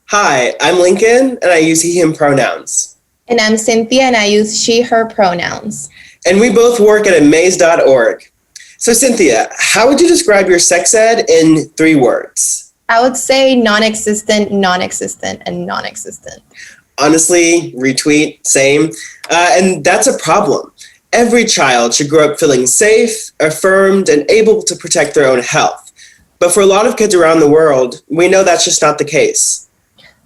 Hi, I'm Lincoln, and I use he, him pronouns. And I'm Cynthia, and I use she, her pronouns. And we both work at AMAZE.org. So Cynthia, how would you describe your sex ed in 3 words? I would say non-existent, non-existent, and non-existent. Honestly, retweet, same. And that's a problem. Every child should grow up feeling safe, affirmed, and able to protect their own health. But for a lot of kids around the world, we know that's just not the case.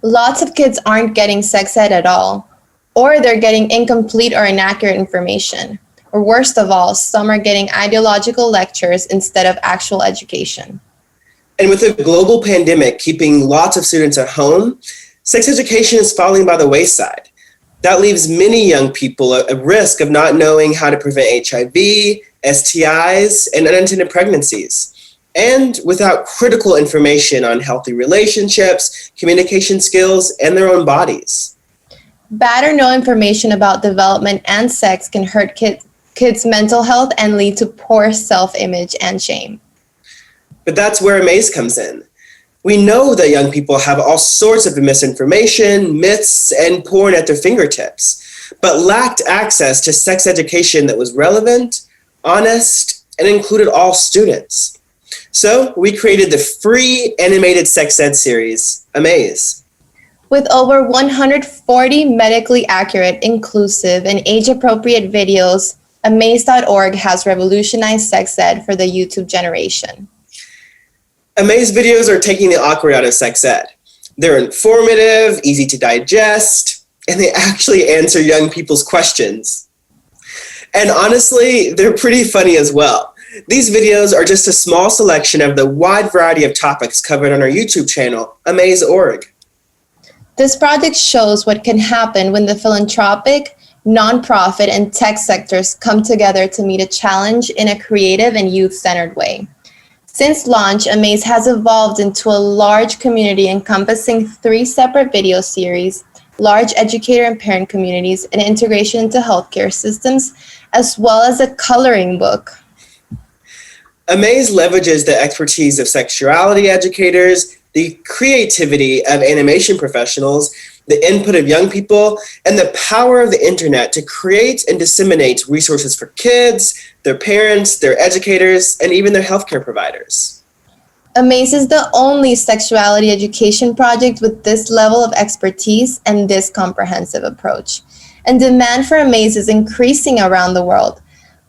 Lots of kids aren't getting sex ed at all, or they're getting incomplete or inaccurate information. Or worst of all, some are getting ideological lectures instead of actual education. And with a global pandemic keeping lots of students at home, sex education is falling by the wayside. That leaves many young people at risk of not knowing how to prevent HIV, STIs, and unintended pregnancies, and without critical information on healthy relationships, communication skills, and their own bodies. Bad or no information about development and sex can hurt kids' mental health and lead to poor self-image and shame. But that's where AMAZE comes in. We know that young people have all sorts of misinformation, myths, and porn at their fingertips, but lacked access to sex education that was relevant, honest, and included all students. So we created the free animated sex ed series, AMAZE. With over 140 medically accurate, inclusive, and age-appropriate videos, AMAZE.org has revolutionized sex ed for the YouTube generation. AMAZE videos are taking the awkward out of sex ed. They're informative, easy to digest, and they actually answer young people's questions. And honestly, they're pretty funny as well. These videos are just a small selection of the wide variety of topics covered on our YouTube channel, AMAZE.org. This project shows what can happen when the philanthropic, nonprofit, and tech sectors come together to meet a challenge in a creative and youth-centered way. Since launch, AMAZE has evolved into a large community encompassing 3 separate video series, large educator and parent communities, and integration into healthcare systems, as well as a coloring book. AMAZE leverages the expertise of sexuality educators, the creativity of animation professionals, the input of young people, and the power of the internet to create and disseminate resources for kids, their parents, their educators, and even their healthcare providers. AMAZE is the only sexuality education project with this level of expertise and this comprehensive approach. And demand for AMAZE is increasing around the world.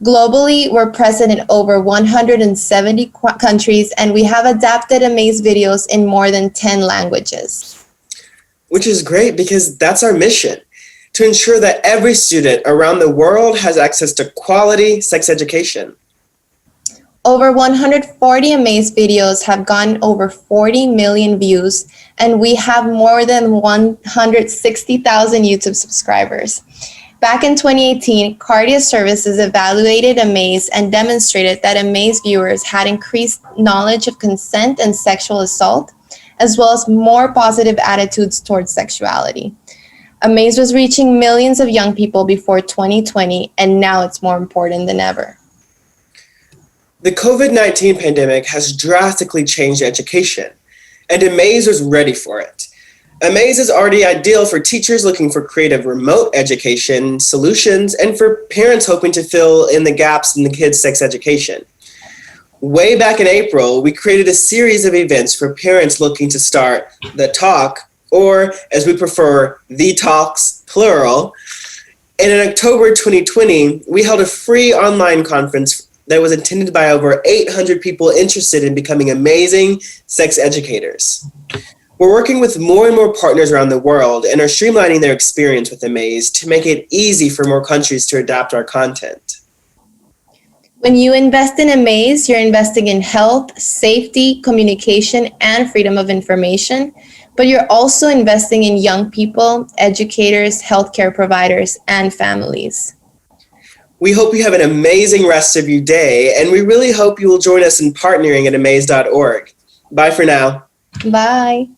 Globally, we're present in over 170 countries, and we have adapted AMAZE videos in more than 10 languages. Which is great because that's our mission, to ensure that every student around the world has access to quality sex education. Over 140 AMAZE videos have gotten over 40 million views, and we have more than 160,000 YouTube subscribers. Back in 2018, Cardia Services evaluated AMAZE and demonstrated that AMAZE viewers had increased knowledge of consent and sexual assault, as well as more positive attitudes towards sexuality. AMAZE was reaching millions of young people before 2020, and now it's more important than ever. The COVID-19 pandemic has drastically changed education, and AMAZE was ready for it. AMAZE is already ideal for teachers looking for creative remote education solutions and for parents hoping to fill in the gaps in the kids' sex education. Way back in April, we created a series of events for parents looking to start the talk, or as we prefer, the talks, plural. And in October 2020, we held a free online conference that was attended by over 800 people interested in becoming amazing sex educators. We're working with more and more partners around the world and are streamlining their experience with AMAZE to make it easy for more countries to adapt our content. When you invest in AMAZE, you're investing in health, safety, communication, and freedom of information, but you're also investing in young people, educators, healthcare providers, and families. We hope you have an amazing rest of your day, and we really hope you will join us in partnering at AMAZE.org. Bye for now. Bye.